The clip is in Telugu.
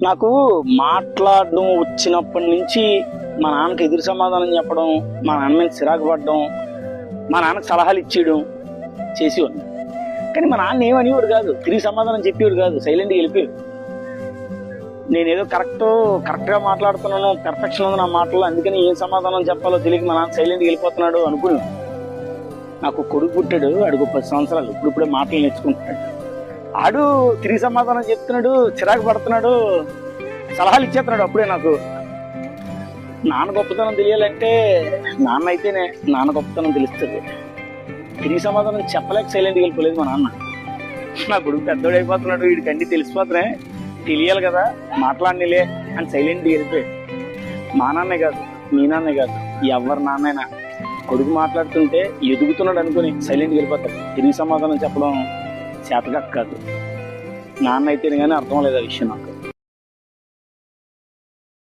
నాకు మాట్లాడడం వచ్చినప్పటి నుంచి మా నాన్నకి ఎదురు సమాధానం చెప్పడం, మా నాన్న మీద చిరాకు పడడం, మా నాన్నకు సలహాలు ఇచ్చేయడం చేసేవాడిని. కానీ మా నాన్న ఏమనేవాడు కాదు, తిరిగి సమాధానం చెప్పేవాడు కాదు, సైలెంట్గా వెళ్ళిపోయాడు. నేనేదో కరెక్ట్గా మాట్లాడుతున్నాను, పెర్ఫెక్షన్ ఉంది నా మాటలో, అందుకని ఏం సమాధానం చెప్పాలో తెలియక మా నాన్న సైలెంట్గా వెళ్ళిపోతున్నాడు అనుకుని. నాకు కొడుకు పుట్టాడు, ఆడికి 10 సంవత్సరాలు, ఇప్పుడిప్పుడే మాటలు నేర్చుకుంటున్నాడు. ఆడు తిరిగి సమాధానం చెప్తున్నాడు, చిరాకు పడుతున్నాడు, సలహాలు ఇచ్చేస్తున్నాడు. అప్పుడే నాకు నాన్న గొప్పతనం తెలియాలంటే నాన్న అయితేనే నాన్న గొప్పతనం తెలుస్తుంది. తిరిగి సమాధానం చెప్పలేక సైలెంట్గా వెళ్ళిపోలేదు మా నాన్న. నా కొడుకు పెద్దోడు అయిపోతున్నాడు, వీడికి అన్నీ తెలిసిపోతున్నాయి, తెలియాలి కదా, మాట్లాడినిలే అని సైలెంట్గా వెళ్ళిపోయాడు. మా నాన్నే కాదు, మీ నాన్నే కాదు, ఎవరి నాన్నైనా కొడుకు మాట్లాడుతుంటే ఎదుగుతున్నాడు అనుకుని సైలెంట్గా వెళ్ళిపోతాడు. తిరిగి సమాధానం చెప్పడం చేతగా కాదు. నాన్న అయితేనే కానీ అర్థం లేదు ఆ విషయం.